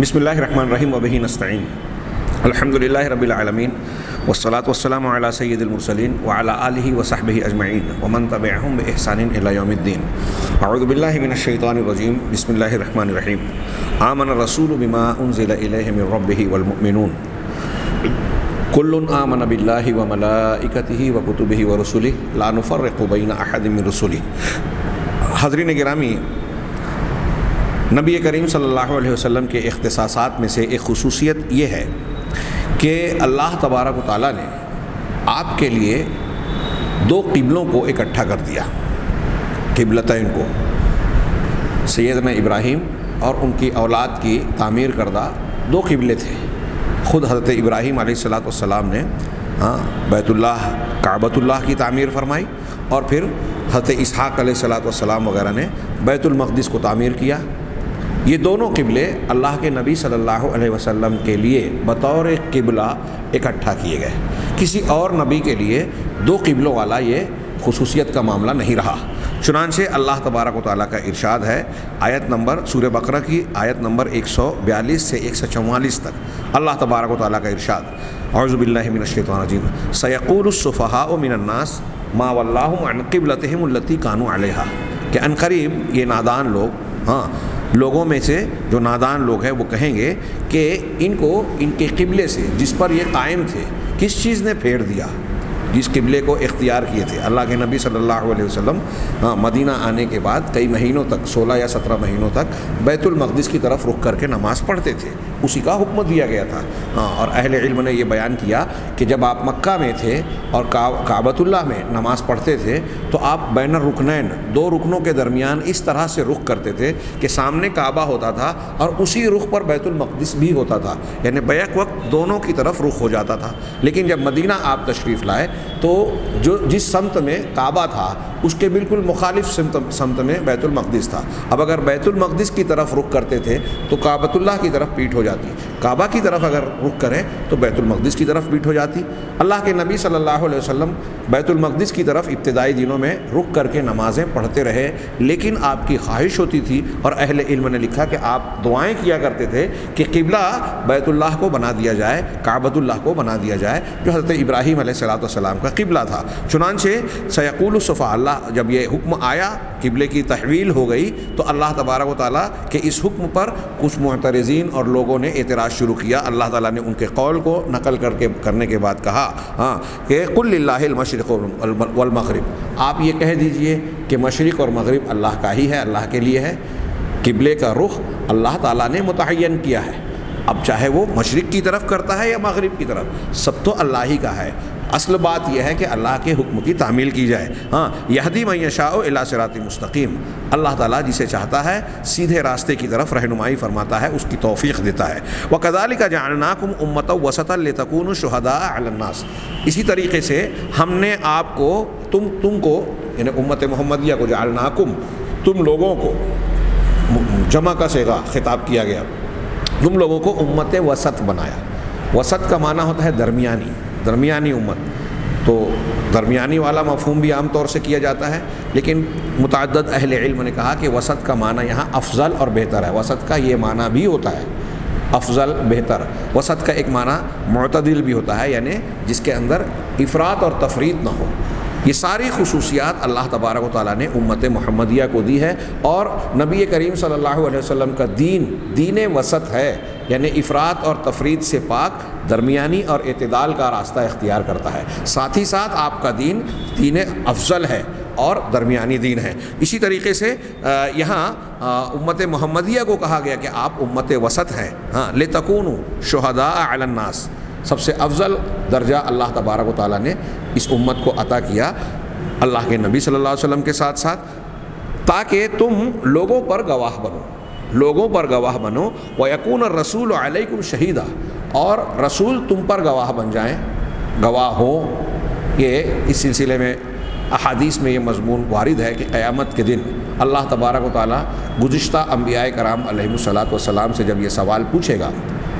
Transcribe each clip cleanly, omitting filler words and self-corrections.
بسم اللہ الرحمن الرحیم وبہ نستعین الحمدللہ رب العالمین والصلاة والسلام علی سید المرسلین وعلی آلہ وصحبہ اجمعین ومن تبعہم بإحسان الی یوم الدین اعوذ باللہ من الشیطان الرجیم بسم اللہ الرحمن الرحیم آمن الرسول بما انزل الیہ من ربہ والمؤمنون کل آمن باللہ وملائکتہ وکتبہ ورسلہ لا نفرق بین احد من رسلہ۔ حاضرین گرامی، نبی کریم صلی اللہ علیہ وسلم کے اختصاصات میں سے ایک خصوصیت یہ ہے کہ اللہ تبارک و تعالیٰ نے آپ کے لیے دو قبلوں کو اکٹھا کر دیا، قبلتین کو۔ سیدنا ابراہیم اور ان کی اولاد کی تعمیر کردہ دو قبلے تھے۔ خود حضرت ابراہیم علیہ السلام نے بیت اللہ کعبۃ اللہ کی تعمیر فرمائی، اور پھر حضرت اسحاق علیہ السلام وغیرہ نے بیت المقدس کو تعمیر کیا۔ یہ دونوں قبلے اللہ کے نبی صلی اللہ علیہ وسلم کے لیے بطور قبلہ اکٹھا کیے گئے۔ کسی اور نبی کے لیے دو قبلوں والا یہ خصوصیت کا معاملہ نہیں رہا۔ چنانچہ اللہ تبارک و تعالیٰ کا ارشاد ہے، آیت نمبر سورہ بقرہ کی آیت نمبر 142 سے 144 تک اللہ تبارک و تعالیٰ کا ارشاد، اعوذ باللہ من الشیطان الرجیم، سیقول السفہاء من الناس ما ولاہم عن قبلتہم التی کانوا علیہا، کہ عنقریب یہ نادان لوگ لوگوں میں سے جو نادان لوگ ہیں وہ کہیں گے کہ ان کو ان کے قبلے سے جس پر یہ قائم تھے کس چیز نے پھیر دیا، جس قبلے کو اختیار کیے تھے۔ اللہ کے نبی صلی اللہ علیہ وسلم مدینہ آنے کے بعد کئی مہینوں تک 16 یا 17 مہینوں تک بیت المقدس کی طرف رخ کر کے نماز پڑھتے تھے، اسی کا حکم دیا گیا تھا۔ اور اہل علم نے یہ بیان کیا کہ جب آپ مکہ میں تھے اور کعبۃ اللہ میں نماز پڑھتے تھے تو آپ بین الرکنین دو رکنوں کے درمیان اس طرح سے رخ کرتے تھے کہ سامنے کعبہ ہوتا تھا اور اسی رخ پر بیت المقدس بھی ہوتا تھا، یعنی بیک وقت دونوں کی طرف رخ ہو جاتا تھا۔ لیکن جب مدینہ آپ تشریف لائے تو جس سمت میں کعبہ تھا اس کے بالکل مخالف سمت میں بیت المقدس تھا۔ اب اگر بیت المقدس کی طرف رخ کرتے تھے تو کعبۃ اللہ کی طرف پیٹھ ہو جاتی، کعبہ کی طرف اگر رخ کریں تو بیت المقدس کی طرف پیٹھ ہو جاتی۔ اللہ کے نبی صلی اللہ علیہ وسلم بیت المقدس کی طرف ابتدائی دنوں میں رخ کر کے نمازیں پڑھتے رہے، لیکن آپ کی خواہش ہوتی تھی اور اہل علم نے لکھا کہ آپ دعائیں کیا کرتے تھے کہ قبلہ بیت اللہ کو بنا دیا جائے، کعبۃ اللہ کو بنا دیا جائے، جو حضرت ابراہیم علیہ السلام کا قبلہ تھا۔ چنانچہ سیقول السفہاء، اللہ جب یہ حکم آیا قبلے کی تحویل ہو گئی تو اللہ تبارک و تعالیٰ کے اس حکم پر کچھ معترضین اور لوگوں نے اعتراض شروع کیا۔ اللہ تعالیٰ نے ان کے قول کو نقل کرنے کے بعد کہا کہ قل للہ المشرق والمغرب، آپ یہ کہہ دیجئے کہ مشرق اور مغرب اللہ کا ہی ہے، اللہ کے لیے ہے۔ قبلے کا رخ اللہ تعالیٰ نے متعین کیا ہے، اب چاہے وہ مشرق کی طرف کرتا ہے یا مغرب کی طرف، سب تو اللہ ہی کا ہے۔ اصل بات یہ ہے کہ اللہ کے حکم کی تعمیل کی جائے۔ یہدی من یشاء الی صراط مستقیم، اللہ تعالیٰ جسے چاہتا ہے سیدھے راستے کی طرف رہنمائی فرماتا ہے، اس کی توفیق دیتا ہے۔ وَكَذَلِكَ جَعَلْنَاكُمْ أُمَّةً وَسَطًا لِتَكُونُوا شُهَدَاءَ عَلَى النَّاسِ، اسی طریقے سے ہم نے آپ کو تم کو یعنی امت محمدیہ کو، جعلناکم تم لوگوں کو، جمع کا صیغہ خطاب کیا گیا، تم لوگوں کو امت وسط بنایا۔ وسط کا معنی ہوتا ہے درمیانی امت، تو درمیانی والا مفہوم بھی عام طور سے کیا جاتا ہے، لیکن متعدد اہل علم نے کہا کہ وسط کا معنی یہاں افضل اور بہتر ہے۔ وسط کا یہ معنی بھی ہوتا ہے افضل بہتر، وسط کا ایک معنی معتدل بھی ہوتا ہے، یعنی جس کے اندر افراط اور تفریط نہ ہو۔ یہ ساری خصوصیات اللہ تبارک و تعالیٰ نے امت محمدیہ کو دی ہے، اور نبی کریم صلی اللہ علیہ وسلم کا دین وسط ہے، یعنی افراط اور تفریط سے پاک، درمیانی اور اعتدال کا راستہ اختیار کرتا ہے۔ ساتھ ہی ساتھ آپ کا دین افضل ہے اور درمیانی دین ہے۔ اسی طریقے سے یہاں امت محمدیہ کو کہا گیا کہ آپ امت وسط ہیں، لِتَكُونُوا شُهَدَاءَ عَلَى النَّاسِ، سب سے افضل درجہ اللہ تبارک و تعالیٰ نے اس امت کو عطا کیا اللہ کے نبی صلی اللہ علیہ وسلم کے ساتھ تاکہ تم لوگوں پر گواہ بنو، وَيَكُونَ الرَّسُولُ عَلَيْكُمْ شَهِيدًا، اور رسول تم پر گواہ بن جائیں، گواہ ہوں۔ یہ اس سلسلے میں احادیث میں یہ مضمون وارد ہے کہ قیامت کے دن اللہ تبارک و تعالیٰ گزشتہ انبیاء کرام علیہم السلام سے جب یہ سوال پوچھے گا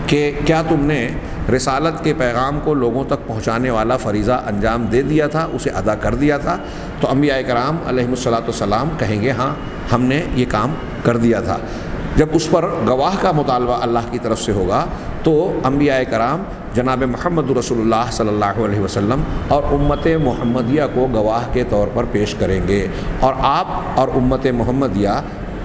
کہ کیا تم نے رسالت کے پیغام کو لوگوں تک پہنچانے والا فریضہ انجام دے دیا تھا، اسے ادا کر دیا تھا، تو انبیاء کرام علیہم السلام کہیں گے ہاں ہم نے یہ کام کر دیا تھا۔ جب اس پر گواہ کا مطالبہ اللہ کی طرف سے ہوگا تو انبیاء کرام جناب محمد رسول اللہ صلی اللہ علیہ وسلم اور امت محمدیہ کو گواہ کے طور پر پیش کریں گے، اور آپ اور امت محمدیہ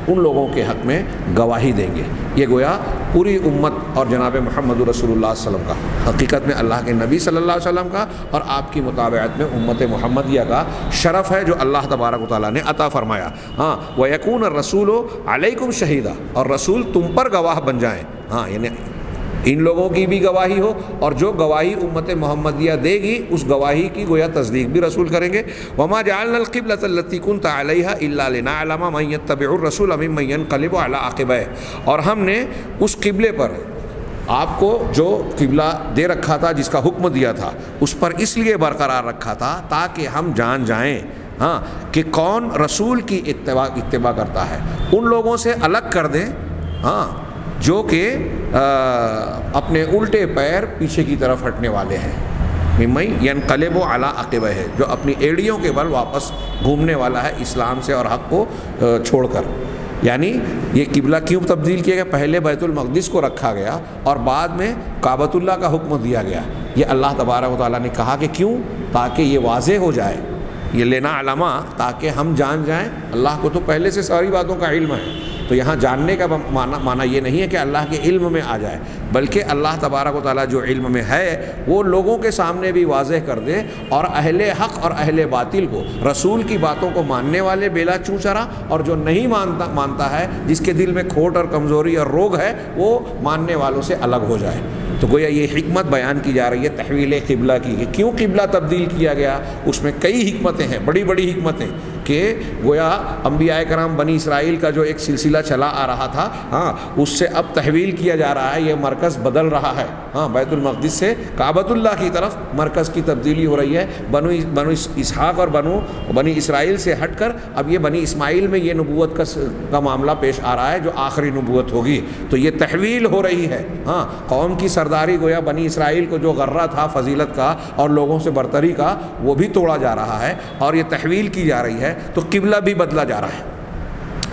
ان لوگوں کے حق میں گواہی دیں گے۔ یہ گویا پوری امت اور جناب محمد رسول اللہ صلی اللہ علیہ وسلم کا، حقیقت میں اللہ کے نبی صلی اللہ علیہ وسلم کا اور آپ کی متابعت میں امت محمدیہ کا شرف ہے جو اللہ تبارک و تعالیٰ نے عطا فرمایا۔ ہاں، وَيَكُونَ الرَّسُولُ عَلَيْكُمْ شَهِيدًا، اور رسول تم پر گواہ بن جائیں۔ ہاں، یعنی ان لوگوں کی بھی گواہی ہو، اور جو گواہی امت محمدیہ دے گی اس گواہی کی گویا تصدیق بھی رسول کریں گے۔ وَمَا جَعَلْنَا الْقِبْلَةَ الَّتِي كُنْتَ عَلَيْهَا إِلَّا لِنَعْلَمَ مَن يَتَّبِعُ الرَّسُولَ مِمَّن يَنقَلِبُ عَلَىٰ عَقِبَيْهِ، اور ہم نے اس قبلے پر آپ کو جو قبلہ دے رکھا تھا، جس کا حکم دیا تھا، اس پر اس لیے برقرار رکھا تھا تاکہ ہم جان جائیں ہاں کہ کون رسول کی اتباع کرتا ہے، ان لوگوں سے الگ کر دیں ہاں جو کہ اپنے الٹے پیر پیچھے کی طرف ہٹنے والے ہیں۔ ممن ینقلب علی عقبہ ہے، جو اپنی ایڑیوں کے بل واپس گھومنے والا ہے اسلام سے اور حق کو چھوڑ کر۔ یعنی یہ قبلہ کیوں تبدیل کیا گیا؟ پہلے بیت المقدس کو رکھا گیا اور بعد میں کعبۃ اللہ کا حکم دیا گیا۔ یہ اللہ تبارک و تعالیٰ نے کہا کہ کیوں؟ تاکہ یہ واضح ہو جائے، یہ لینا علامہ، تاکہ ہم جان جائیں۔ اللہ کو تو پہلے سے ساری باتوں کا علم ہے، تو یہاں جاننے کا معنی یہ نہیں ہے کہ اللہ کے علم میں آ جائے، بلکہ اللہ تبارک و تعالیٰ جو علم میں ہے وہ لوگوں کے سامنے بھی واضح کر دے، اور اہل حق اور اہل باطل کو، رسول کی باتوں کو ماننے والے بیلا چوں چرا، اور جو نہیں مانتا ہے، جس کے دل میں کھوٹ اور کمزوری اور روگ ہے، وہ ماننے والوں سے الگ ہو جائے۔ تو گویا یہ حکمت بیان کی جا رہی ہے تحویل قبلہ کی، کہ کیوں قبلہ تبدیل کیا گیا۔ اس میں کئی حکمتیں ہیں، بڑی بڑی حکمتیں، کہ گویا انبیاء کرام بنی اسرائیل کا جو ایک سلسلہ چلا آ رہا تھا ہاں اس سے اب تحویل کیا جا رہا ہے، یہ مرکز بدل رہا ہے۔ ہاں، بیت المقدس سے کعبۃ اللہ کی طرف مرکز کی تبدیلی ہو رہی ہے۔ بنو اسحاق اور بنی اسرائیل سے ہٹ کر اب یہ بنی اسماعیل میں یہ نبوت کا معاملہ پیش آ رہا ہے جو آخری نبوت ہوگی۔ تو یہ تحویل ہو رہی ہے۔ ہاں، قوم کی سرداری گویا بنی اسرائیل کو جو غرہ تھا فضیلت کا اور لوگوں سے برتری کا، وہ بھی توڑا جا رہا ہے، اور یہ تحویل کی جا رہی ہے، تو قبلہ بھی بدلا جا رہا ہے۔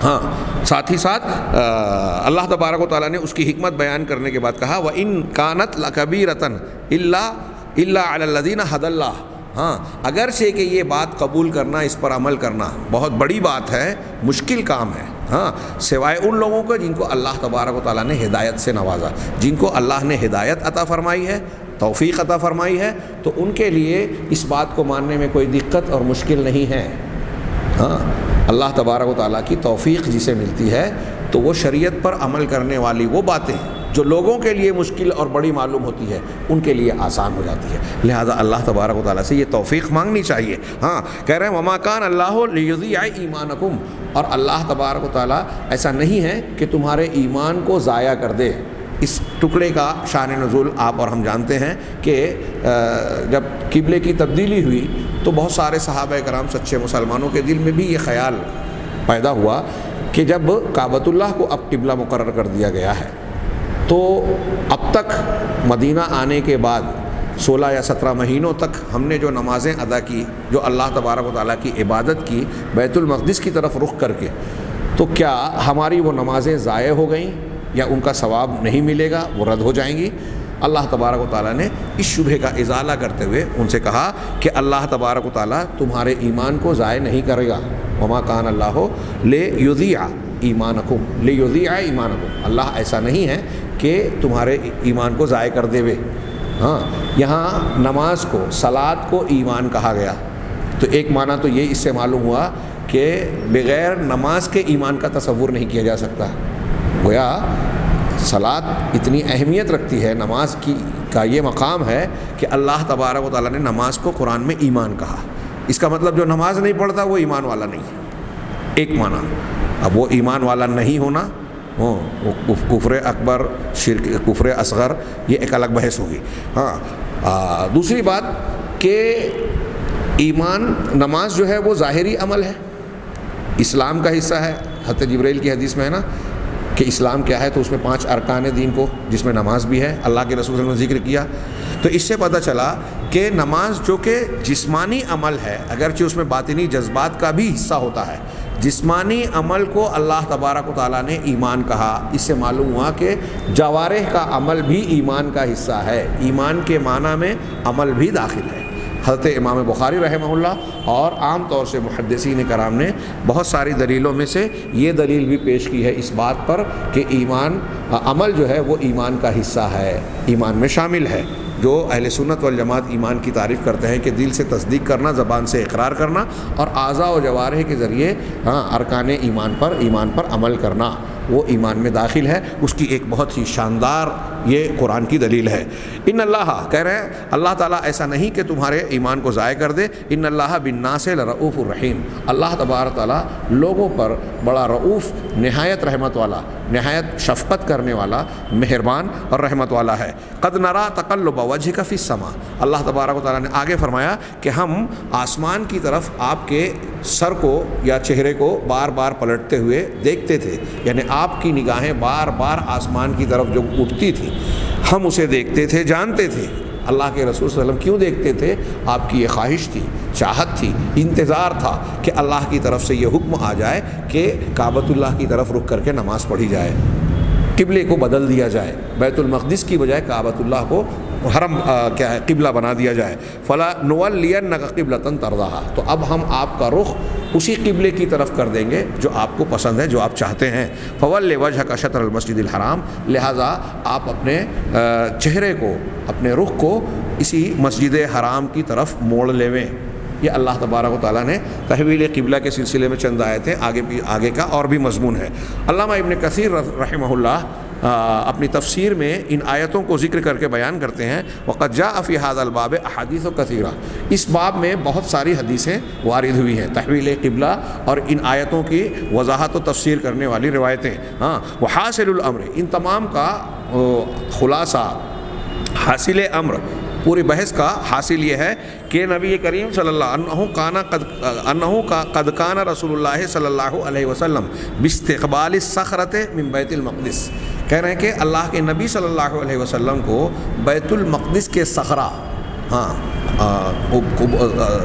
ہاں، ساتھ ہی ساتھ اللہ تبارک و تعالیٰ نے اس کی حکمت بیان کرنے کے بعد کہا وَإِن كَانَتْ لَكَبِيرَةً إِلَّا عَلَى الَّذِينَ هَدَى اللَّهُ۔ ہاں، اگرچہ کہ یہ بات قبول کرنا، اس پر عمل کرنا بہت بڑی بات ہے، مشکل کام ہے، ہاں، سوائے ان لوگوں کو جن کو اللہ تبارک و تعالیٰ نے ہدایت سے نوازا، جن کو اللہ نے ہدایت عطا فرمائی ہے، توفیق عطا فرمائی ہے، تو ان کے لیے اس بات کو ماننے میں کوئی دقت اور مشکل نہیں ہے۔ ہاں، اللہ تبارک و تعالیٰ کی توفیق جسے ملتی ہے تو وہ شریعت پر عمل کرنے والی وہ باتیں جو لوگوں کے لیے مشکل اور بڑی معلوم ہوتی ہے، ان کے لیے آسان ہو جاتی ہے۔ لہذا اللہ تبارک و تعالیٰ سے یہ توفیق مانگنی چاہیے۔ ہاں، کہہ رہے ہیں وَمَا كَانَ اللَّهُ لِيُضِيعَ إِيمَانَكُمْ، اور اللہ تبارک و تعالیٰ ایسا نہیں ہے کہ تمہارے ایمان کو ضائع کر دے۔ اس ٹکڑے کا شان نزول آپ اور ہم جانتے ہیں کہ جب قبلے کی تبدیلی ہوئی تو بہت سارے صحابہ کرام سچے مسلمانوں کے دل میں بھی یہ خیال پیدا ہوا کہ جب کعبۃ اللہ کو اب قبلہ مقرر کر دیا گیا ہے تو اب تک مدینہ آنے کے بعد 16 یا 17 مہینوں تک ہم نے جو نمازیں ادا کی، جو اللہ تبارک و تعالیٰ کی عبادت کی بیت المقدس کی طرف رخ کر کے، تو کیا ہماری وہ نمازیں ضائع ہو گئیں یا ان کا ثواب نہیں ملے گا، وہ رد ہو جائیں گی؟ اللہ تبارک و تعالیٰ نے اس شبہ کا ازالہ کرتے ہوئے ان سے کہا کہ اللہ تبارک و تعالیٰ تمہارے ایمان کو ضائع نہیں کرے گا۔ وما کان اللہ لیضیع ایمانکم، لیضیع ایمانکم، اللہ ایسا نہیں ہے کہ تمہارے ایمان کو ضائع کر دے وے۔ ہاں، یہاں نماز کو، صلاۃ کو ایمان کہا گیا، تو ایک معنی تو یہ اس سے معلوم ہوا کہ بغیر نماز کے ایمان کا تصور نہیں کیا جا سکتا۔ گویا صلاۃ اتنی اہمیت رکھتی ہے، نماز کا یہ مقام ہے کہ اللہ تبارک و تعالیٰ نے نماز کو قرآن میں ایمان کہا۔ اس کا مطلب جو نماز نہیں پڑھتا وہ ایمان والا نہیں ہے، ایک معنی۔ اب وہ ایمان والا نہیں ہونا، وہ کفر اکبر، شرک، کفر اصغر، یہ ایک الگ بحث ہوگی۔ ہاں، دوسری بات کہ ایمان، نماز جو ہے وہ ظاہری عمل ہے، اسلام کا حصہ ہے۔ حضرت جبرائیل کی حدیث میں ہے نا کہ اسلام کیا ہے، تو اس میں 5 ارکان دین کو، جس میں نماز بھی ہے، اللہ کے رسول صلی اللہ علیہ وسلم نے ذکر کیا۔ تو اس سے پتہ چلا کہ نماز جو کہ جسمانی عمل ہے، اگرچہ اس میں باطنی جذبات کا بھی حصہ ہوتا ہے، جسمانی عمل کو اللہ تبارک و تعالیٰ نے ایمان کہا، اس سے معلوم ہوا کہ جوارح کا عمل بھی ایمان کا حصہ ہے، ایمان کے معنی میں عمل بھی داخل ہے۔ حضرت امام بخاری رحمہ اللہ اور عام طور سے محدثین کرام نے بہت ساری دلیلوں میں سے یہ دلیل بھی پیش کی ہے اس بات پر کہ ایمان عمل جو ہے وہ ایمان کا حصہ ہے، ایمان میں شامل ہے۔ جو اہل سنت والجماعت ایمان کی تعریف کرتے ہیں کہ دل سے تصدیق کرنا، زبان سے اقرار کرنا اور اعضاء و جوارح کے ذریعے ارکان ایمان پر عمل کرنا، وہ ایمان میں داخل ہے۔ اس کی ایک بہت ہی شاندار یہ قرآن کی دلیل ہے۔ ان اللہ کہہ رہے ہیں اللہ تعالیٰ ایسا نہیں کہ تمہارے ایمان کو ضائع کر دے، ان اللہ بالناس لرؤوف الرحیم، اللہ تبارک تعالیٰ لوگوں پر بڑا رؤوف، نہایت رحمت والا، نہایت شفقت کرنے والا، مہربان اور رحمت والا ہے۔ قد نرا تقلب وجهک فی السماء، اللہ تبارک و تعالیٰ نے آگے فرمایا کہ ہم آسمان کی طرف آپ کے سر کو یا چہرے کو بار بار پلٹتے ہوئے دیکھتے تھے، یعنی آپ کی نگاہیں بار بار آسمان کی طرف جو اٹھتی تھی ہم اسے دیکھتے تھے، جانتے تھے۔ اللہ کے رسول صلی اللہ علیہ وسلم کیوں دیکھتے تھے؟ آپ کی یہ خواہش تھی، چاہت تھی، انتظار تھا کہ اللہ کی طرف سے یہ حکم آ جائے کہ کعبۃ اللہ کی طرف رخ کر کے نماز پڑھی جائے، قبلے کو بدل دیا جائے، بیت المقدس کی بجائے کعبۃ اللہ کو حرم قبلہ بنا دیا جائے۔ فلا نولینک قبلۃ ترضاھا، تو اب ہم آپ کا رخ اسی قبلے کی طرف کر دیں گے جو آپ کو پسند ہے، جو آپ چاہتے ہیں۔ فول وجهک شطر المسجد الحرام، لہٰذا آپ اپنے چہرے کو، اپنے رخ کو اسی مسجد حرام کی طرف موڑ لیویں۔ یہ اللہ تبارک و تعالیٰ نے تحویل قبلہ کے سلسلے میں چند آیتیں آگے کا اور بھی مضمون ہے۔ علامہ ابن کثیر رحمہ اللہ اپنی تفسیر میں ان آیتوں کو ذکر کر کے بیان کرتے ہیں، وقد جاء فی ھذا الباب احادیث کثیرہ، اس باب میں بہت ساری حدیثیں وارد ہوئی ہیں تحویل قبلہ اور ان آیتوں کی وضاحت و تفسیر کرنے والی روایتیں۔ وحاصل الامر، ان تمام کا خلاصہ، حاصل امر، پوری بحث کا حاصل یہ ہے کہ نبی کریم صلی اللہ قد کان رسول اللہ صلی اللہ علیہ وسلم باستقبال الصخرۃ من بیت المقدس، کہہ رہے ہیں کہ اللہ کے نبی صلی اللہ علیہ وسلم کو بیت المقدس کے صخرہ،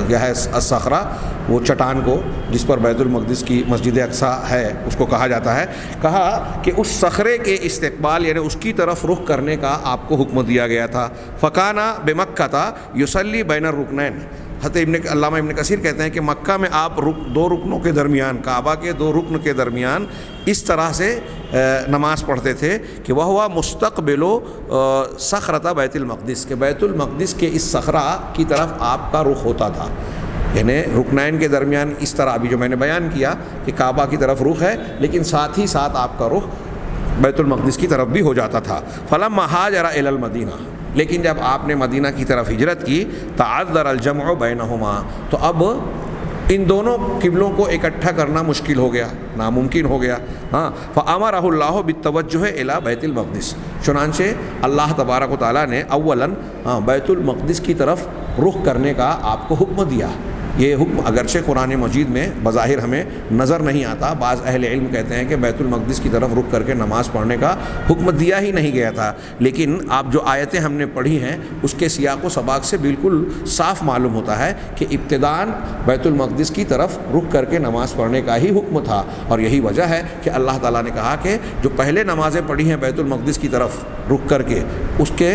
یہ ہے الصخرہ، وہ چٹان کو جس پر بیت المقدس کی مسجد اقصیٰ ہے اس کو کہا جاتا ہے، کہا کہ اس صخرے کے استقبال یعنی اس کی طرف رخ کرنے کا آپ کو حکم دیا گیا تھا۔ فکانہ بمکہ یصلی بین الرکنین، حضرت علامہ ابن کثیر کہتے ہیں کہ مکہ میں آپ دو رکنوں کے درمیان، کعبہ کے دو رکن کے درمیان اس طرح سے نماز پڑھتے تھے کہ وہ ہوا مستقبل صخرۃ بیت المقدس، کہ بیت المقدس کے اس صخرہ کی طرف آپ کا رخ ہوتا تھا، یعنی رکنین کے درمیان اس طرح ابھی جو میں نے بیان کیا کہ کعبہ کی طرف رخ ہے لیکن ساتھ ہی ساتھ آپ کا رخ بیت المقدس کی طرف بھی ہو جاتا تھا۔ فلما ہاجر الی المدینہ، لیکن جب آپ نے مدینہ کی طرف ہجرت کی، تعذر الجمع بینہما، تو اب ان دونوں قبلوں کو اکٹھا کرنا مشکل ہو گیا، ناممکن ہو گیا۔ فامرہ اللہ بالتوجہ الی بیت المقدس، چنانچہ اللہ تبارک و تعالیٰ نے اولاً بیت المقدس کی طرف رخ کرنے کا آپ کو حکم دیا۔ یہ حکم اگرچہ قرآن مجید میں بظاہر ہمیں نظر نہیں آتا، بعض اہل علم کہتے ہیں کہ بیت المقدس کی طرف رخ کر کے نماز پڑھنے کا حکم دیا ہی نہیں گیا تھا، لیکن آپ جو آیتیں ہم نے پڑھی ہیں اس کے سیاق و سباق سے بالکل صاف معلوم ہوتا ہے کہ ابتداءً بیت المقدس کی طرف رخ کر کے نماز پڑھنے کا ہی حکم تھا، اور یہی وجہ ہے کہ اللہ تعالیٰ نے کہا کہ جو پہلے نمازیں پڑھی ہیں بیت المقدس کی طرف رخ کر کے، اس کے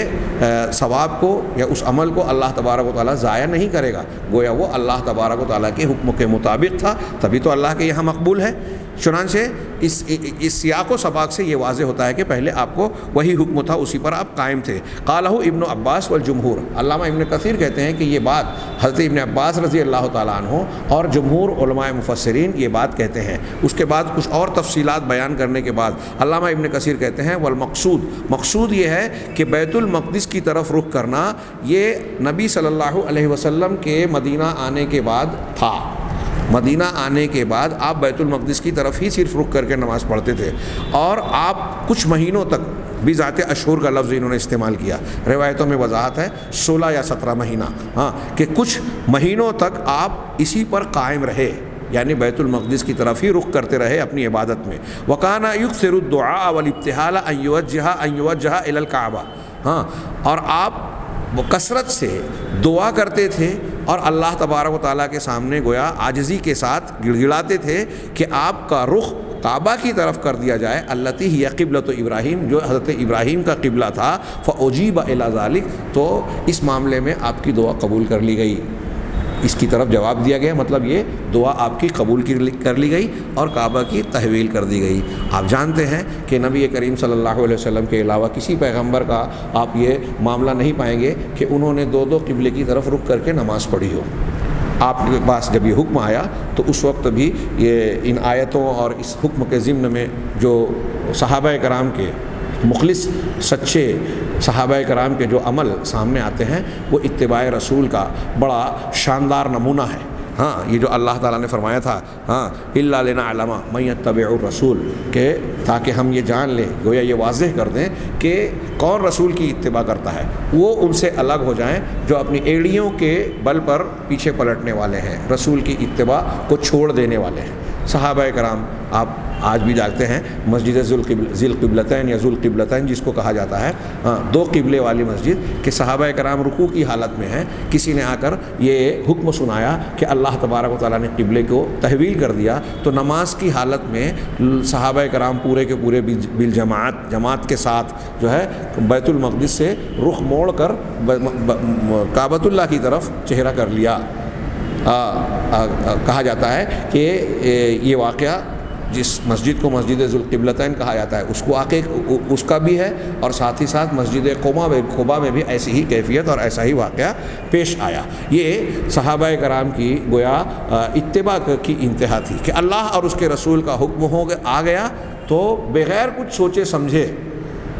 ثواب کو یا اس عمل کو اللہ تبارک و تعالیٰ ضائع نہیں کرے گا، گویا وہ اللہ تبارک و تعالیٰ کے حکم کے مطابق تھا، تبھی تو اللہ کے یہاں مقبول ہے۔ چنانچہ اس سیاق و سباق سے یہ واضح ہوتا ہے کہ پہلے آپ کو وہی حکم تھا، اسی پر آپ قائم تھے۔ قالہ ابن عباس والجمہور، علامہ ابن کثیر کہتے ہیں کہ یہ بات حضرت ابن عباس رضی اللہ تعالیٰ عنہ اور جمہور علماء مفسرین یہ بات کہتے ہیں۔ اس کے بعد کچھ اور تفصیلات بیان کرنے کے بعد علامہ ابن کثیر کہتے ہیں والمقصود، مقصود یہ ہے کہ بیت المقدس کی طرف رخ کرنا یہ نبی صلی اللہ علیہ وسلم کے مدینہ آنے کے بعد تھا۔ مدینہ آنے کے بعد آپ بیت المقدس کی طرف ہی صرف رخ کر کے نماز پڑھتے تھے، اور آپ کچھ مہینوں تک بھی ذات اشہر کا لفظ انہوں نے استعمال کیا، روایتوں میں وضاحت ہے 16 یا 17 مہینہ، کہ کچھ مہینوں تک آپ اسی پر قائم رہے، یعنی بیت المقدس کی طرف ہی رخ کرتے رہے اپنی عبادت میں۔ وَكَانَ يُكْثِرُ الدُّعَاءَ وَالِابْتِهَالَ أَن يُوَجِّهَ إِلَى الْكَعْبَةِ، اور آپ وہ کثرت سے دعا کرتے تھے اور اللہ تبارک و تعالیٰ کے سامنے گویا عاجزی کے ساتھ گڑ گڑاتے تھے کہ آپ کا رخ کعبہ کی طرف کر دیا جائے، التی ہی قبلۃ ابراہیم، جو حضرت ابراہیم کا قبلہ تھا، فاجیب الی ذلک، تو اس معاملے میں آپ کی دعا قبول کر لی گئی، اس کی طرف جواب دیا گیا، مطلب یہ دعا آپ کی قبول کر لی گئی اور کعبہ کی تحویل کر دی گئی۔ آپ جانتے ہیں کہ نبی کریم صلی اللہ علیہ وسلم کے علاوہ کسی پیغمبر کا آپ یہ معاملہ نہیں پائیں گے کہ انہوں نے دو قبلے کی طرف رک کر کے نماز پڑھی ہو۔ آپ کے پاس جب یہ حکم آیا تو اس وقت بھی یہ ان آیتوں اور اس حکم کے ضمن میں جو صحابہ کرام کے مخلص سچے صحابہ کرام کے جو عمل سامنے آتے ہیں وہ اتباع رسول کا بڑا شاندار نمونہ ہے۔ ہاں، یہ جو اللہ تعالیٰ نے فرمایا تھا، ہاں الا لنعلم من یتبع الرسول، کہ تاکہ ہم یہ جان لیں، گویا یہ واضح کر دیں کہ کون رسول کی اتباع کرتا ہے، وہ ان سے الگ ہو جائیں جو اپنی ایڑیوں کے بل پر پیچھے پلٹنے والے ہیں، رسول کی اتباع کو چھوڑ دینے والے ہیں۔ صحابہ کرام آپ آج بھی جاگتے ہیں مسجد ذی القبلتین یا ذو القبلتین جس کو کہا جاتا ہے، دو قبلے والی مسجد، کہ صحابہ کرام رکوع کی حالت میں ہیں، کسی نے آ کر یہ حکم سنایا کہ اللہ تبارک و تعالیٰ نے قبلے کو تحویل کر دیا، تو نماز کی حالت میں صحابہ کرام پورے کے پورے جماعت کے ساتھ جو ہے بیت المقدس سے رخ موڑ کر کعبۃ اللہ کی طرف چہرہ کر لیا۔ کہا جاتا ہے کہ یہ واقعہ جس مسجد کو مسجد ذو القبلتین کہا جاتا ہے اس کا بھی ہے، اور ساتھ ہی ساتھ مسجد قباء میں بھی ایسی ہی کیفیت اور ایسا ہی واقعہ پیش آیا۔ یہ صحابہ کرام کی گویا اتباع کی انتہا تھی کہ اللہ اور اس کے رسول کا حکم آ گیا تو بغیر کچھ سوچے سمجھے،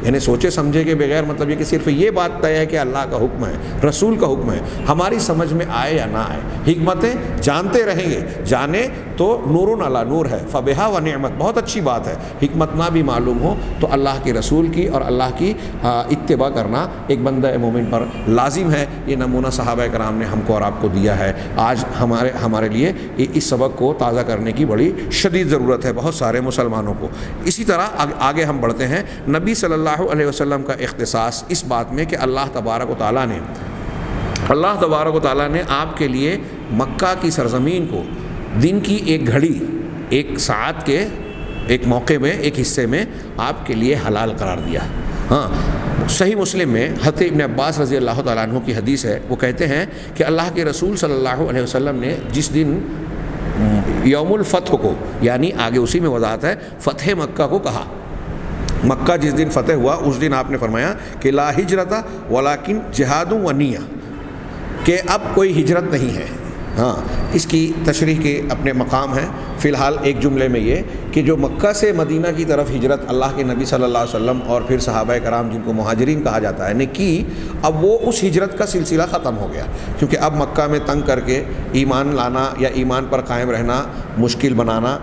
یعنی سوچے سمجھے کے بغیر، مطلب یہ کہ صرف یہ بات طے ہے کہ اللہ کا حکم ہے، رسول کا حکم ہے، ہماری سمجھ میں آئے یا نہ آئے، حکمتیں جانتے رہیں گے، جانے تو نور علی نور ہے، فبہا و نعمت، بہت اچھی بات ہے، حکمت نہ بھی معلوم ہو تو اللہ کے رسول کی اور اللہ کی اتباع کرنا ایک بندہ مومن پر لازم ہے۔ یہ نمونہ صحابہ کرام نے ہم کو اور آپ کو دیا ہے۔ آج ہمارے لیے اس سبق کو تازہ کرنے کی بڑی شدید ضرورت ہے بہت سارے مسلمانوں کو۔ اسی طرح آگے ہم بڑھتے ہیں، نبی صلی اللہ علیہ وسلم کا اختصاص اس بات میں کہ اللہ تبارک و تعالیٰ نے آپ کے لیے مکہ کی سرزمین کو دن کی ایک گھڑی، ایک ساعت کے ایک موقع میں، ایک حصے میں آپ کے لیے حلال قرار دیا۔ ہاں، صحیح مسلم میں حضرت ابن عباس رضی اللہ تعالیٰ عنہ کی حدیث ہے، وہ کہتے ہیں کہ اللہ کے رسول صلی اللہ علیہ وسلم نے جس دن یوم الفتح کو، یعنی آگے اسی میں وضاحت ہے، فتح مکہ کو کہا، مکہ جس دن فتح ہوا اس دن آپ نے فرمایا کہ لا ہجرت ولیکن جہاد و نیہ، کہ اب کوئی ہجرت نہیں ہے۔ ہاں، اس کی تشریح کے اپنے مقام ہے۔ فی الحال ایک جملے میں یہ کہ جو مکہ سے مدینہ کی طرف ہجرت اللہ کے نبی صلی اللہ علیہ وسلم اور پھر صحابہ کرام جن کو مہاجرین کہا جاتا ہے نے کی، اب وہ اس ہجرت کا سلسلہ ختم ہو گیا، کیونکہ اب مکہ میں تنگ کر کے ایمان لانا یا ایمان پر قائم رہنا مشکل بنانا،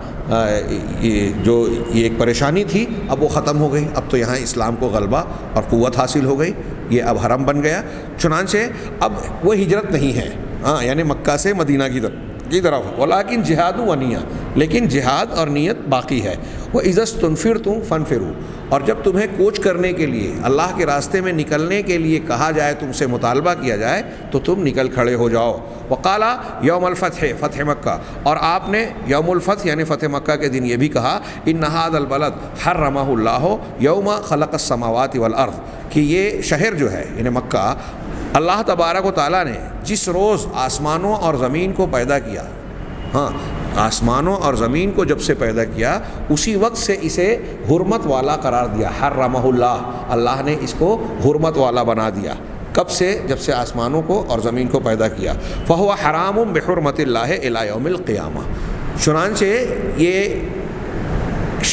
جو یہ ایک پریشانی تھی، اب وہ ختم ہو گئی۔ اب تو یہاں اسلام کو غلبہ اور قوت حاصل ہو گئی، یہ اب حرم بن گیا، چنانچہ اب وہ ہجرت نہیں ہے، ہاں، یعنی مکہ سے مدینہ کی طرف، ولیکن جہاد و نیہ، لیکن جہاد اور نیت باقی ہے۔ وَإِذَا اسْتُنْفِرْتُمْ فَانْفِرُوا، اور جب تمہیں کوچ کرنے کے لیے، اللہ کے راستے میں نکلنے کے لیے کہا جائے، تم سے مطالبہ کیا جائے تو تم نکل کھڑے ہو جاؤ۔ وقال یوم الفتح، فتح مکہ، اور آپ نے یوم الفتح یعنی فتح مکہ کے دن یہ بھی کہا، ان ھذا البلد حرمہ اللہ یوم خلق السماوات والارض، کہ یہ شہر جو ہے یعنی مکہ، اللہ تبارک و تعالیٰ نے جس روز آسمانوں اور زمین کو پیدا کیا، ہاں، آسمانوں اور زمین کو جب سے پیدا کیا اسی وقت سے اسے حرمت والا قرار دیا، حرمہ اللہ، اللہ نے اس کو حرمت والا بنا دیا۔ کب سے؟ جب سے آسمانوں کو اور زمین کو پیدا کیا۔ فَهُوَ حَرَامٌ بِحُرْمَةِ اللَّهِ إِلَى يَوْمِ الْقِيَامَةِ، چنانچہ یہ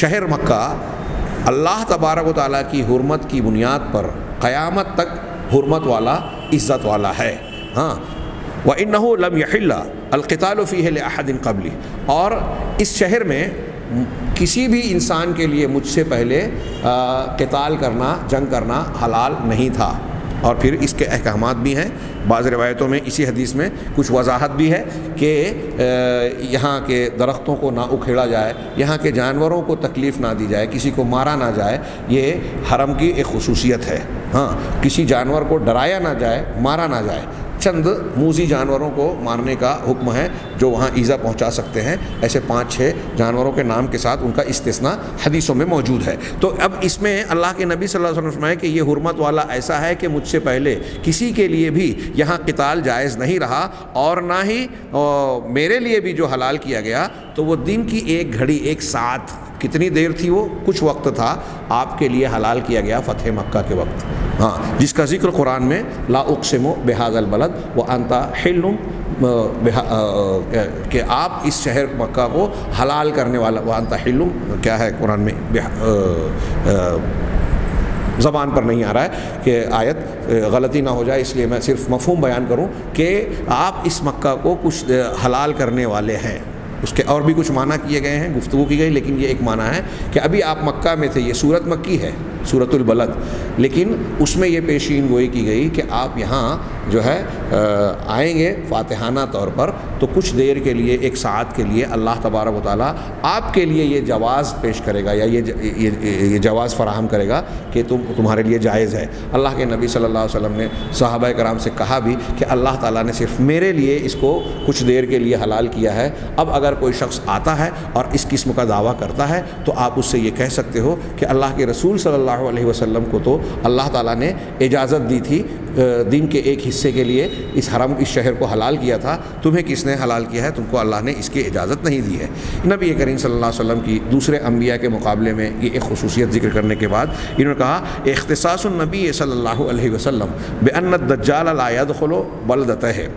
شہر مکہ اللہ تبارک و تعالیٰ کی حرمت کی بنیاد پر قیامت تک حرمت والا، عزت والا ہے۔ ہاں، وَإِنَّهُ لَمْ يَحِلَّ الْقِتَالُ فِيهِ لِأَحَدٍ قَبْلِي، اور اس شہر میں کسی بھی انسان کے لیے مجھ سے پہلے قتال کرنا، جنگ کرنا حلال نہیں تھا۔ اور پھر اس کے احکامات بھی ہیں. بعض روایتوں میں اسی حدیث میں کچھ وضاحت بھی ہے کہ یہاں کے درختوں کو نہ اکھیڑا جائے، یہاں کے جانوروں کو تکلیف نہ دی جائے، کسی کو مارا نہ جائے. یہ حرم کی ایک خصوصیت ہے. ہاں، کسی جانور کو ڈرایا نہ جائے، مارا نہ جائے. چند موذی جانوروں کو مارنے کا حکم ہے جو وہاں ایذا پہنچا سکتے ہیں. ایسے 5-6 جانوروں کے نام کے ساتھ ان کا استثناء حدیثوں میں موجود ہے. تو اب اس میں اللہ کے نبی صلی اللہ علیہ وسلم نے فرمایا کہ یہ حرمت والا ایسا ہے کہ مجھ سے پہلے کسی کے لیے بھی یہاں قتال جائز نہیں رہا، اور نہ ہی میرے لیے بھی جو حلال کیا گیا تو وہ دن کی ایک گھڑی، ایک ساعت، کتنی دیر تھی وہ؟ کچھ وقت تھا، آپ کے لیے حلال کیا گیا فتح مکہ کے وقت. ہاں، جس کا ذکر قرآن میں لا اقسم بہذا البلد وانت حل، کہ آپ اس شہر مکہ کو حلال کرنے والا. وانت حل کیا ہے قرآن میں؟ زبان پر نہیں آ رہا ہے کہ آیت غلطی نہ ہو جائے، اس لیے میں صرف مفہوم بیان کروں کہ آپ اس مکہ کو کچھ حلال کرنے والے ہیں. اس کے اور بھی کچھ معنی کیے گئے ہیں، گفتگو کی گئی، لیکن یہ ایک معنی ہے کہ ابھی آپ مکہ میں تھے. یہ سورت مکی ہے، سورت البلد، لیکن اس میں یہ پیشین گوئی کی گئی کہ آپ یہاں جو ہے آئیں گے فاتحانہ طور پر، تو کچھ دیر کے لیے، ایک ساعت کے لیے اللہ تبارک و تعالیٰ آپ کے لیے یہ جواز پیش کرے گا، یا یہ جواز فراہم کرے گا کہ تمہارے لیے جائز ہے. اللہ کے نبی صلی اللہ علیہ وسلم نے صحابہ کرام سے کہا بھی کہ اللہ تعالیٰ نے صرف میرے لیے اس کو کچھ دیر کے لیے حلال کیا ہے. اب اگر کوئی شخص آتا ہے اور اس قسم کا دعویٰ کرتا ہے تو آپ اس سے یہ کہہ سکتے ہو کہ اللہ کے رسول صلی اللہ علیہ وسلم کو تو اللہ تعالیٰ نے اجازت دی تھی دن کے ایک حصے کے لیے اس حرم، اس شہر کو حلال کیا تھا. تمہیں کس نے حلال کیا ہے؟ تم کو اللہ نے اس کی اجازت نہیں دی ہے. نبی کریم صلی اللہ علیہ وسلم کی دوسرے انبیاء کے مقابلے میں یہ ایک خصوصیت ذکر کرنے کے بعد انہوں نے کہا اختصاص النبی صلی اللہ علیہ وسلم بأن الدجال لا يدخل بلدته.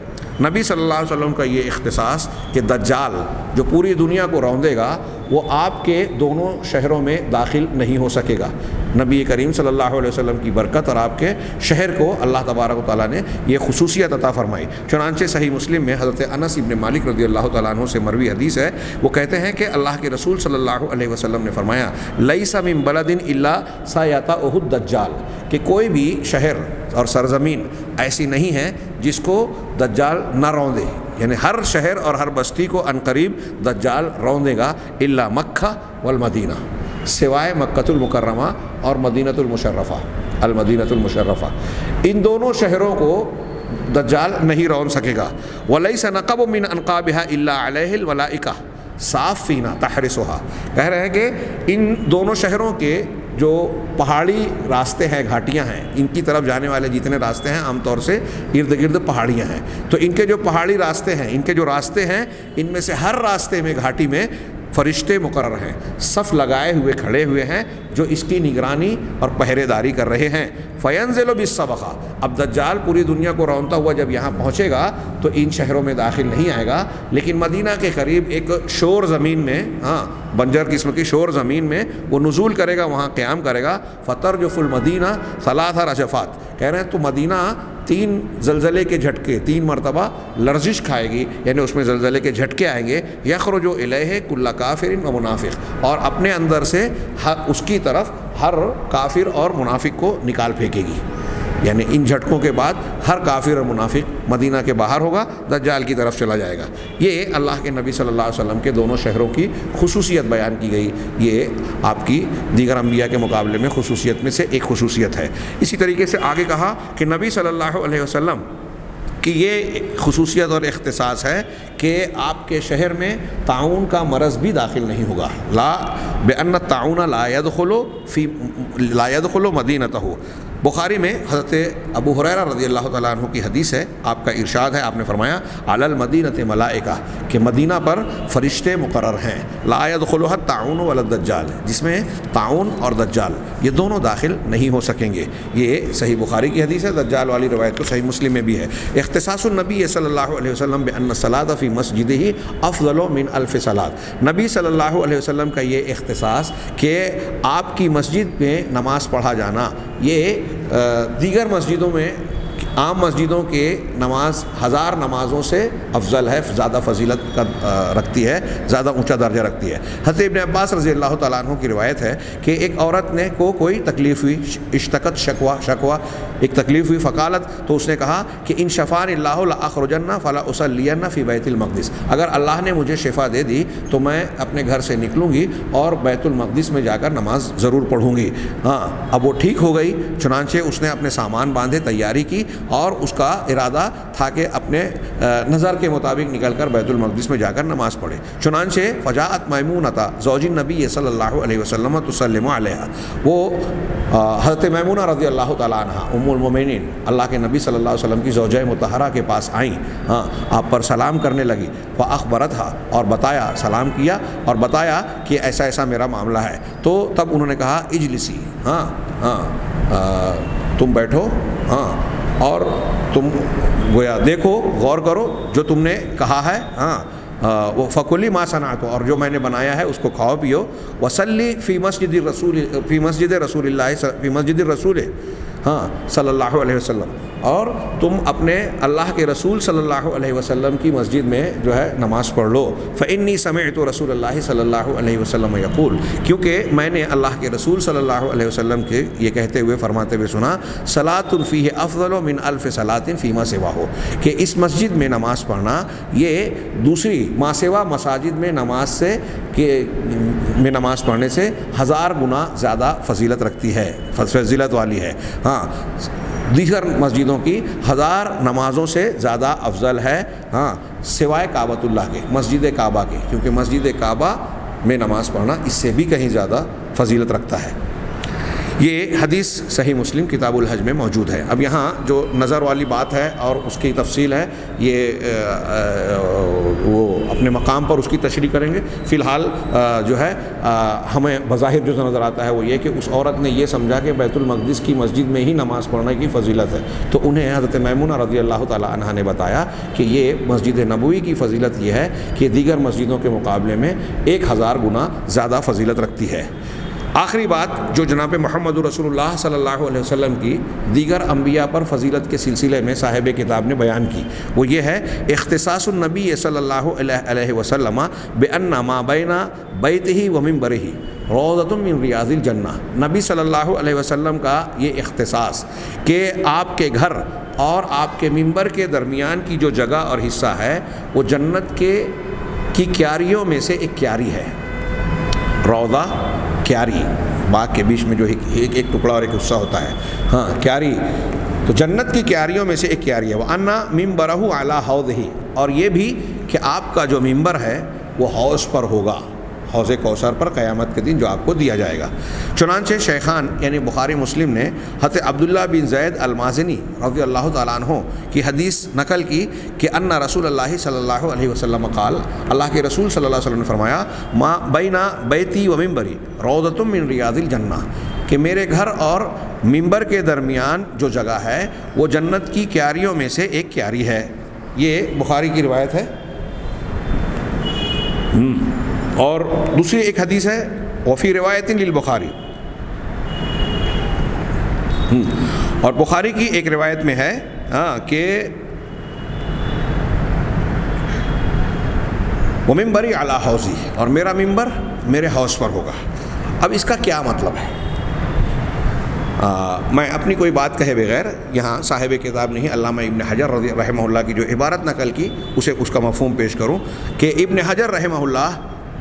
نبی صلی اللہ علیہ وسلم کا یہ اختصاص کہ دجال جو پوری دنیا کو روندے گا وہ آپ کے دونوں شہروں میں داخل نہیں ہو سکے گا. نبی کریم صلی اللہ علیہ وسلم کی برکت اور آپ کے شہر کو اللہ تبارک و تعالیٰ نے یہ خصوصیت عطا فرمائی. چنانچہ صحیح مسلم میں حضرت انس ابن مالک رضی اللہ تعالیٰ عنہ سے مروی حدیث ہے، وہ کہتے ہیں کہ اللہ کے رسول صلی اللہ علیہ وسلم نے فرمایا لیس من بلد الا سایطأہ الدجال، کہ کوئی بھی شہر اور سرزمین ایسی نہیں ہے جس کو دجال نہ روندے. یعنی ہر شہر اور ہر بستی کو عنقریب دجال روندے گا، الا مکہ والمدینہ، سوائے مکۃ المکرمہ اور مدینۃ المشرفہ، المدینۃ المشرفہ. ان دونوں شہروں کو دجال نہیں رون سکے گا. ولیس نقب من انقابها الا علیہ الملائکہ صافین تحرسها. کہہ رہے ہیں کہ ان دونوں شہروں کے جو پہاڑی راستے ہیں، گھاٹیاں ہیں، ان کی طرف جانے والے جتنے راستے ہیں عام طور سے ارد گرد پہاڑیاں ہیں، تو ان کے جو پہاڑی راستے ہیں، ان کے جو راستے ہیں، ان میں سے ہر راستے میں، گھاٹی میں فرشتے مقرر ہیں، صف لگائے ہوئے کھڑے ہوئے ہیں جو اس کی نگرانی اور پہرے داری کر رہے ہیں. فینزل بالسبخہ. اب دجال پوری دنیا کو رونتا ہوا جب یہاں پہنچے گا تو ان شہروں میں داخل نہیں آئے گا، لیکن مدینہ کے قریب ایک شور زمین میں، بنجر قسم کی شور زمین میں وہ نزول کرے گا، وہاں قیام کرے گا. فترجف المدینہ ثلاث رجفات. کہہ رہے ہیں تو مدینہ 3 زلزلے کے جھٹکے، 3 مرتبہ لرزش کھائے گی، یعنی اس میں زلزلے کے جھٹکے آئیں گے. یخرج الیہ کل کافر و منافق، اور اپنے اندر سے اس کی طرف ہر کافر اور منافق کو نکال پھینکے گی. یعنی ان جھٹکوں کے بعد ہر کافر اور منافق مدینہ کے باہر ہوگا، دجال کی طرف چلا جائے گا. یہ اللہ کے نبی صلی اللہ علیہ وسلم کے دونوں شہروں کی خصوصیت بیان کی گئی. یہ آپ کی دیگر انبیاء کے مقابلے میں خصوصیت میں سے ایک خصوصیت ہے. اسی طریقے سے آگے کہا کہ نبی صلی اللہ علیہ وسلم کہ یہ خصوصیت اور اختصاص ہے کہ آپ کے شہر میں طاعون کا مرض بھی داخل نہیں ہوگا. لا بأن الطاعون لا يدخل مدینتہ. بخاری میں حضرت ابو ہریرہ رضی اللہ تعالیٰ عنہ کی حدیث ہے، آپ کا ارشاد ہے، آپ نے فرمایا علی المدینۃ ملائکہ، کہ مدینہ پر فرشتے مقرر ہیں. لا يدخلها الطاعون ولا الدجال، جس میں طاعون اور دجال یہ دونوں داخل نہیں ہو سکیں گے. یہ صحیح بخاری کی حدیث ہے. دجال والی روایت تو صحیح مسلم میں بھی ہے. اختصاص النبی صلی اللہ علیہ وسلم بأن الصلاۃ فی مسجدہ افضل من 1000 صلاۃ. نبی صلی اللہ علیہ وسلم کا یہ اختصاص کہ آپ کی مسجد میں نماز پڑھا جانا یہ دیگر مسجدوں میں عام مسجدوں کے نماز 1000 نمازوں سے افضل ہے، زیادہ فضیلت کا رکھتی ہے، زیادہ اونچا درجہ رکھتی ہے۔ حضرت ابن عباس رضی اللہ تعالیٰ عنہ کی روایت ہے کہ ایک عورت نے کوئی تکلیف ہوئی، اشتکت شکوہ ایک تکلیف ہوئی، فقالت، تو اس نے کہا کہ ان شفانی اللہ لاخرجن فلا اصلین فی بیت المقدس، اگر اللہ نے مجھے شفا دے دی تو میں اپنے گھر سے نکلوں گی اور بیت المقدس میں جا کر نماز ضرور پڑھوں گی۔ اب وہ ٹھیک ہو گئی، چنانچہ اس نے اپنے سامان باندھے، تیاری کی، اور اس کا ارادہ تھا کہ اپنے نظر کے مطابق نکل کر بیت المقدس میں جا کر نماز پڑھے۔ چنانچہ فجاءت میمونۃ زوج النبی صلی اللہ علیہ وسلم تسلم علیہا، وہ حضرت میمونہ رضی اللہ تعالیٰ عنہ ام المومنین اللہ کے نبی صلی اللہ علیہ وسلم کی زوجہ مطہرہ کے پاس آئیں، آپ پر سلام کرنے لگی، فاخبرتھا، اور بتایا، سلام کیا اور بتایا کہ ایسا ایسا میرا معاملہ ہے۔ تو تب انہوں نے کہا اجلسی، تم بیٹھو، اور تم گویا دیکھو، غور کرو جو تم نے کہا ہے، وہ فکلی ما صنعت، اور جو میں نے بنایا ہے اس کو کھاؤ پیو، وصلی فی مسجد رسول صلی اللہ علیہ وسلم، اور تم اپنے اللہ کے رسول صلی اللہ علیہ وسلم کی مسجد میں جو ہے نماز پڑھ لو۔ فإنی سمعت رسول اللہ صلی اللہ علیہ وسلم یقول، کیونکہ میں نے اللہ کے رسول صلی اللہ علیہ وسلم کے یہ کہتے ہوئے، فرماتے ہوئے سنا، صلاۃ فیہ افضل من الف صلاۃ فیما سواہ، کہ اس مسجد میں نماز پڑھنا یہ دوسری ما سوا مساجد میں نماز پڑھنے سے 1000 گنا زیادہ فضیلت رکھتی ہے، فضیلت والی ہے۔ دیگر مسجدوں کی 1000 نمازوں سے زیادہ افضل ہے، سوائے کعبۃ اللہ کے، مسجد کعبہ کے، کیونکہ مسجد کعبہ میں نماز پڑھنا اس سے بھی کہیں زیادہ فضیلت رکھتا ہے۔ یہ حدیث صحیح مسلم کتاب الحج میں موجود ہے۔ اب یہاں جو نظر والی بات ہے اور اس کی تفصیل ہے، یہ وہ اپنے مقام پر اس کی تشریح کریں گے۔ فی الحال جو ہے ہمیں بظاہر جو نظر آتا ہے وہ یہ کہ اس عورت نے یہ سمجھا کہ بیت المقدس کی مسجد میں ہی نماز پڑھنے کی فضیلت ہے، تو انہیں حضرت میمونہ رضی اللہ تعالیٰ عنہ نے بتایا کہ یہ مسجد نبوی کی فضیلت یہ ہے کہ دیگر مسجدوں کے مقابلے میں 1000 گنا زیادہ فضیلت رکھتی ہے۔ آخری بات جو جناب محمد رسول اللہ صلی اللہ علیہ وسلم کی دیگر انبیاء پر فضیلت کے سلسلے میں صاحب کتاب نے بیان کی، وہ یہ ہے اختصاص النبی صلی اللہ علیہ وسلم بأن ما بین بیتہ و منبرہ روضۃ من ریاض الجنہ، نبی صلی اللہ علیہ وسلم کا یہ اختصاص کہ آپ کے گھر اور آپ کے منبر کے درمیان کی جو جگہ اور حصہ ہے وہ جنت کی کیاریوں میں سے ایک کیاری ہے۔ روضہ، کیاری، باغ کے بیچ میں جو ایک ٹکڑا اور ایک حصہ ہوتا ہے، کیاری، تو جنت کی کیاریوں میں سے ایک کیاری ہے۔ وَأَنَّ مِنبَرَهُ عَلَى حَوْضِهِ، اور یہ بھی کہ آپ کا جو منبر ہے وہ حوض پر ہوگا، حوض کوثر پر قیامت کے دن جو آپ کو دیا جائے گا۔ چنانچہ شیخان یعنی بخاری مسلم نے حضرت عبداللہ بن زید المازنی رضی اللہ تعالیٰ عنہ کی حدیث نقل کی کہ ان رسول اللہ صلی اللہ علیہ وسلم قال، اللہ کے رسول صلی اللہ علیہ وسلم نے فرمایا، ما بین بیتی و منبری روضۃ من ریاض الجنہ، کہ میرے گھر اور منبر کے درمیان جو جگہ ہے وہ جنت کی کیاریوں میں سے ایک کیاری ہے۔ یہ بخاری کی روایت ہے۔ اور دوسری ایک حدیث ہے وفی روایت للبخاری، اور بخاری کی ایک روایت میں ہے کہ ومنبری علی حوضی، اور میرا منبر میرے حوض پر ہوگا۔ اب اس کا کیا مطلب ہے؟ میں اپنی کوئی بات کہے بغیر یہاں صاحب کتاب نہیں علامہ ابن حجر رحمہ اللہ کی جو عبارت نقل کی اس کا مفہوم پیش کروں کہ ابن حجر رحمہ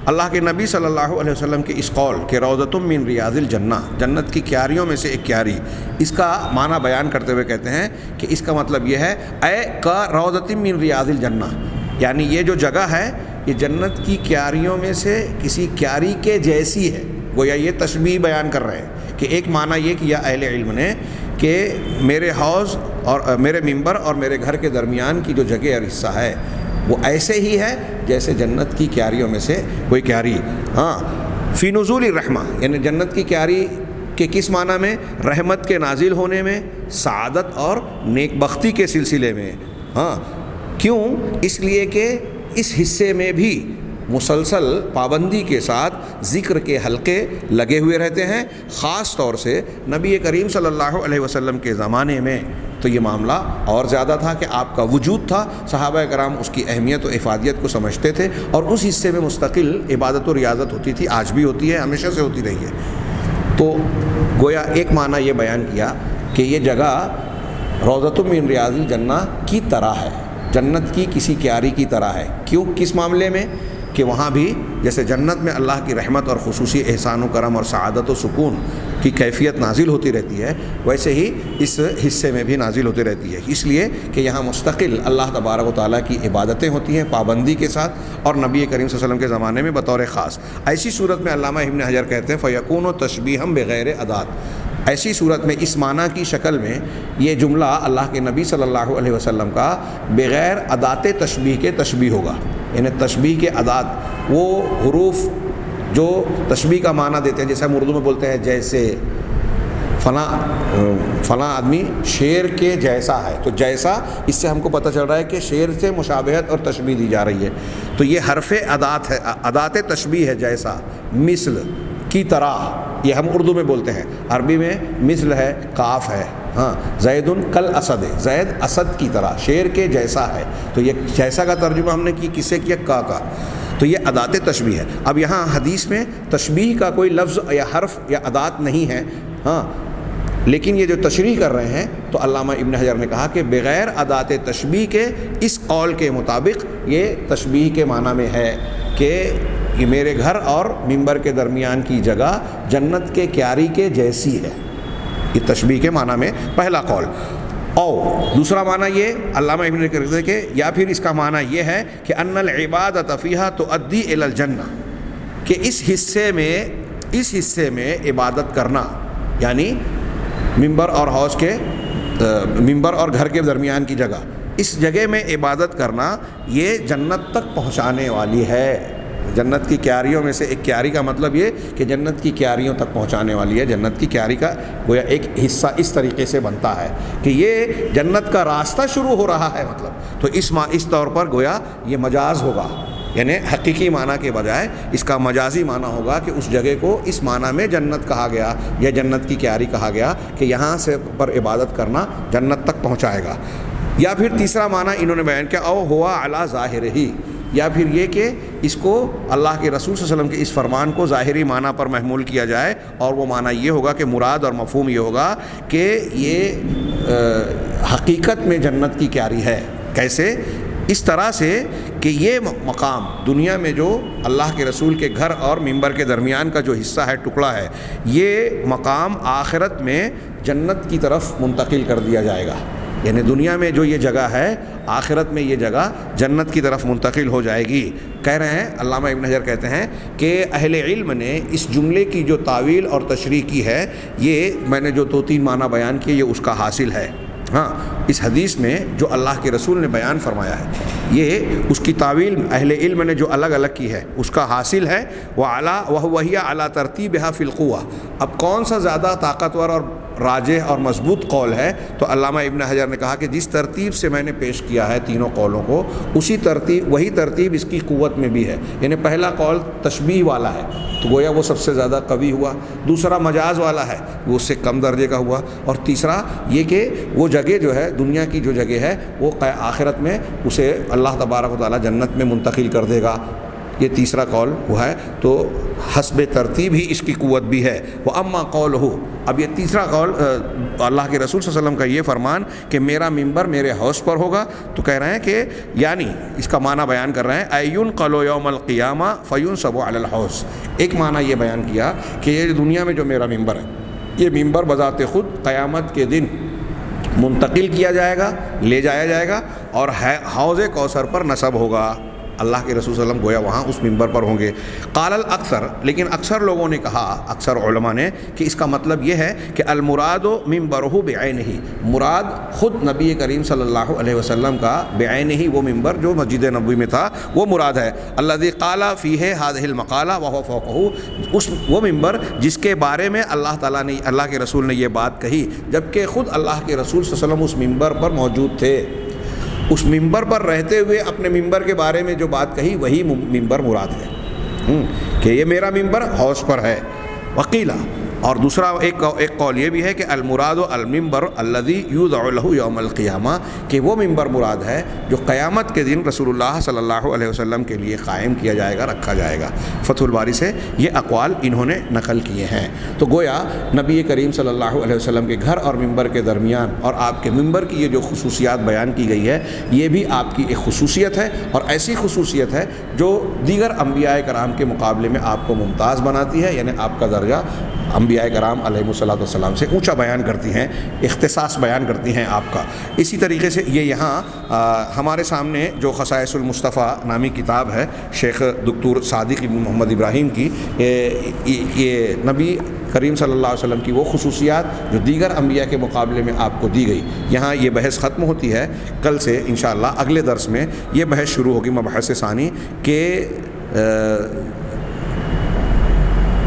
اللہ کے نبی صلی اللہ علیہ وسلم کے اس قول کہ روضۃ من ریاض الجنہ، جنت کی کیاریوں میں سے ایک کیاری، اس کا معنی بیان کرتے ہوئے کہتے ہیں کہ اس کا مطلب یہ ہے اے کا روضۃ من ریاض الجنہ، یعنی یہ جو جگہ ہے یہ جنت کی کیاریوں میں سے کسی کیاری کے جیسی ہے۔ گویا یہ تشبیہ بیان کر رہے ہیں کہ ایک معنی یہ کیا اہل علم نے کہ میرے حوض اور میرے منبر اور میرے گھر کے درمیان کی جو جگہ اور حصہ ہے وہ ایسے ہی ہے جیسے جنت کی کیاریوں میں سے کوئی کیاری۔ فی نزول الرحمہ، یعنی جنت کی کیاری کے کس معنی میں؟ رحمت کے نازل ہونے میں، سعادت اور نیک بختی کے سلسلے میں۔ کیوں؟ اس لیے کہ اس حصے میں بھی مسلسل پابندی کے ساتھ ذکر کے حلقے لگے ہوئے رہتے ہیں. خاص طور سے نبی کریم صلی اللہ علیہ وسلم کے زمانے میں تو یہ معاملہ اور زیادہ تھا کہ آپ کا وجود تھا. صحابہ کرام اس کی اہمیت و افادیت کو سمجھتے تھے اور اس حصے میں مستقل عبادت و ریاضت ہوتی تھی. آج بھی ہوتی ہے, ہمیشہ سے ہوتی رہی ہے. تو گویا ایک معنی یہ بیان کیا کہ یہ جگہ روضۃ من ریاض الجنہ کی طرح ہے, جنت کی کسی کیاری کی طرح ہے. کیوں؟ کس معاملے میں؟ کہ وہاں بھی جیسے جنت میں اللہ کی رحمت اور خصوصی احسان و کرم اور سعادت و سکون کی کیفیت نازل ہوتی رہتی ہے, ویسے ہی اس حصے میں بھی نازل ہوتی رہتی ہے. اس لیے کہ یہاں مستقل اللہ تبارک و تعالیٰ کی عبادتیں ہوتی ہیں پابندی کے ساتھ, اور نبی کریم صلی اللہ علیہ وسلم کے زمانے میں بطور خاص. ایسی صورت میں علامہ ابن حجر کہتے ہیں فَيَكُونُ تَشْبِيهًا بِغَيْرِ عَدَاتٍ. ایسی صورت میں اس معنی کی شکل میں یہ جملہ اللہ کے نبی صلی اللہ علیہ وسلم کا بغیر ادات تشبیہ کے تشبیہ ہوگا. یعنی تشبیہ کے ادات وہ حروف جو تشبیہ کا معنی دیتے ہیں, جیسے ہم اردو میں بولتے ہیں جیسے فلاں آدمی شیر کے جیسا ہے, تو جیسا اس سے ہم کو پتہ چل رہا ہے کہ شیر سے مشابہت اور تشبیہ دی جا رہی ہے. تو یہ حرف ادات ہے, ادات تشبیہ ہے. جیسا, مثل, کی طرح, یہ ہم اردو میں بولتے ہیں. عربی میں مثل ہے, کاف ہے. ہاں, زید کل اسد, زید اسد کی طرح, شیر کے جیسا ہے. تو یہ جیسا کا ترجمہ ہم نے کس سے کیا؟ کا. تو یہ ادات تشبیہ ہے. اب یہاں حدیث میں تشبیہ کا کوئی لفظ یا حرف یا ادات نہیں ہے, ہاں, لیکن یہ جو تشریح کر رہے ہیں تو علامہ ابن حجر نے کہا کہ بغیر ادات تشبیہ کے اس قول کے مطابق یہ تشبیہ کے معنی میں ہے کہ یہ میرے گھر اور ممبر کے درمیان کی جگہ جنت کے کیاری کے جیسی ہے. یہ تشبیہ کے معنی میں پہلا قول. اور دوسرا معنی یہ علامہ ابن حجر کہتے ہیں کہ یا پھر اس کا معنی یہ ہے کہ ان العبادۃ فیہا تؤدی الی الجنہ, کہ اس حصے میں عبادت کرنا, یعنی ممبر اور حوض کے ممبر اور گھر کے درمیان کی جگہ, اس جگہ میں عبادت کرنا یہ جنت تک پہنچانے والی ہے. جنت کی کیاریوں میں سے ایک کیاری کا مطلب یہ کہ جنت کی کیاریوں تک پہنچانے والی ہے. جنت کی کیاری کا گویا ایک حصہ اس طریقے سے بنتا ہے کہ یہ جنت کا راستہ شروع ہو رہا ہے. مطلب تو اس طور پر گویا یہ مجاز ہوگا, یعنی حقیقی معنی کے بجائے اس کا مجازی معنی ہوگا کہ اس جگہ کو اس معنی میں جنت کہا گیا یا جنت کی کیاری کہا گیا کہ یہاں سے پر عبادت کرنا جنت تک پہنچائے گا. یا پھر تیسرا معنی انہوں نے بیان کیا او ہوا علی ظاہر ہی, یا پھر یہ کہ اس کو اللہ کے رسول صلی اللہ علیہ وسلم کے اس فرمان کو ظاہری معنی پر محمول کیا جائے, اور وہ معنی یہ ہوگا کہ مراد اور مفہوم یہ ہوگا کہ یہ حقیقت میں جنت کی کیاری ہے. کیسے؟ اس طرح سے کہ یہ مقام دنیا میں جو اللہ کے رسول کے گھر اور ممبر کے درمیان کا جو حصہ ہے, ٹکڑا ہے, یہ مقام آخرت میں جنت کی طرف منتقل کر دیا جائے گا. یعنی دنیا میں جو یہ جگہ ہے, آخرت میں یہ جگہ جنت کی طرف منتقل ہو جائے گی. کہہ رہے ہیں علامہ ابن حجر کہتے ہیں کہ اہل علم نے اس جملے کی جو تعویل اور تشریح کی ہے, یہ میں نے جو 2-3 معنی بیان کیے یہ اس کا حاصل ہے. ہاں, اس حدیث میں جو اللہ کے رسول نے بیان فرمایا ہے یہ اس کی تعویل اہل علم نے جو الگ الگ کی ہے اس کا حاصل ہے. وَهِيَ عَلَى تَرْتِيبِهَا فِي الْقُوَّةِ. اب کون سا زیادہ طاقتور اور راجح اور مضبوط قول ہے؟ تو علامہ ابن حجر نے کہا کہ جس ترتیب سے میں نے پیش کیا ہے تینوں قولوں کو, وہی ترتیب اس کی قوت میں بھی ہے. یعنی پہلا قول تشبیہ والا ہے تو گویا وہ سب سے زیادہ قوی ہوا, دوسرا مجاز والا ہے وہ اس سے کم درجے کا ہوا, اور تیسرا یہ کہ وہ جگہ جو ہے دنیا کی جو جگہ ہے وہ آخرت میں اسے اللہ تبارک و تعالیٰ جنت میں منتقل کر دے گا. یہ تیسرا قول ہوا ہے, تو حسب ترتیب ہی اس کی قوت بھی ہے. وَأَمَّا قَوْلُهُ, اب یہ تیسرا قول اللہ کے رسول صلی اللہ علیہ وسلم کا یہ فرمان کہ میرا ممبر میرے حوض پر ہوگا, تو کہہ رہے ہیں کہ یعنی اس کا معنی بیان کر رہے ہیں اَيُنْقَلُ يَوْمَ الْقِيَامَةِ فَيُنْصَبُ عَلَى الْحَوْضِ. ایک معنی یہ بیان کیا کہ یہ دنیا میں جو میرا ممبر ہے, یہ ممبر بذات خود قیامت کے دن منتقل کیا جائے گا, لے جایا جائے گا, اور حوض کوثر پر نصب ہوگا. اللہ کے رسول صلی اللہ علیہ وسلم گویا وہاں اس ممبر پر ہوں گے. قال الاکثر, لیکن اکثر لوگوں نے کہا, اکثر علماء نے, کہ اس کا مطلب یہ ہے کہ المراد منبرہ بعینہ, مراد خود نبی کریم صلی اللہ علیہ وسلم کا بعینہ وہ ممبر جو مسجد نبوی میں تھا وہ مراد ہے. الذی قال فیہ ھذہ المقالہ وہو فوقہ, اس وہ ممبر جس کے بارے میں اللہ تعالیٰ نے, اللہ کے رسول نے یہ بات کہی جبکہ خود اللہ کے رسول صلی اللہ علیہ وسلم اس ممبر پر موجود تھے. اس ممبر پر رہتے ہوئے اپنے ممبر کے بارے میں جو بات کہی وہی ممبر مراد ہے. کہ یہ میرا ممبر حوض پر ہے. وقیلا، اور دوسرا ایک قول یہ بھی ہے کہ المراد الممبر الذی یوضع له یوم القیامہ، کہ وہ ممبر مراد ہے جو قیامت کے دن رسول اللہ صلی اللہ علیہ وسلم کے لیے قائم کیا جائے گا، رکھا جائے گا. فتح الباری سے یہ اقوال انہوں نے نقل کیے ہیں. تو گویا نبی کریم صلی اللہ علیہ وسلم کے گھر اور ممبر کے درمیان اور آپ کے ممبر کی یہ جو خصوصیات بیان کی گئی ہے، یہ بھی آپ کی ایک خصوصیت ہے، اور ایسی خصوصیت ہے جو دیگر انبیاء کرام کے مقابلے میں آپ کو ممتاز بناتی ہے، یعنی آپ کا درجہ انبیاء کرام علیہ الصلوۃ والسلام سے اونچا بیان کرتی ہیں، اختصاص بیان کرتی ہیں آپ کا. اسی طریقے سے یہ یہاں ہمارے سامنے جو خصائص المصطفیٰ نامی کتاب ہے شیخ دکتور صادق بن محمد ابراہیم کی، یہ نبی کریم صلی اللہ علیہ وسلم کی وہ خصوصیات جو دیگر انبیاء کے مقابلے میں آپ کو دی گئی، یہاں یہ بحث ختم ہوتی ہے. کل سے انشاءاللہ اگلے درس میں یہ بحث شروع ہوگی، مبحث ثانی، کہ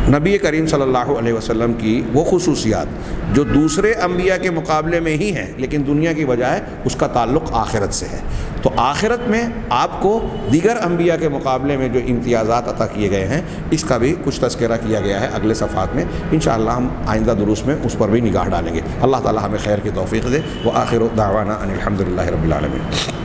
نبی کریم صلی اللہ علیہ وسلم کی وہ خصوصیات جو دوسرے انبیاء کے مقابلے میں ہی ہیں لیکن دنیا کی بجائے اس کا تعلق آخرت سے ہے. تو آخرت میں آپ کو دیگر انبیاء کے مقابلے میں جو امتیازات عطا کیے گئے ہیں، اس کا بھی کچھ تذکرہ کیا گیا ہے اگلے صفحات میں. انشاءاللہ ہم آئندہ دروس میں اس پر بھی نگاہ ڈالیں گے. اللہ تعالی ہمیں خیر کی توفیق دے. وآخر دعوانا ان الحمد للہ رب العالمین.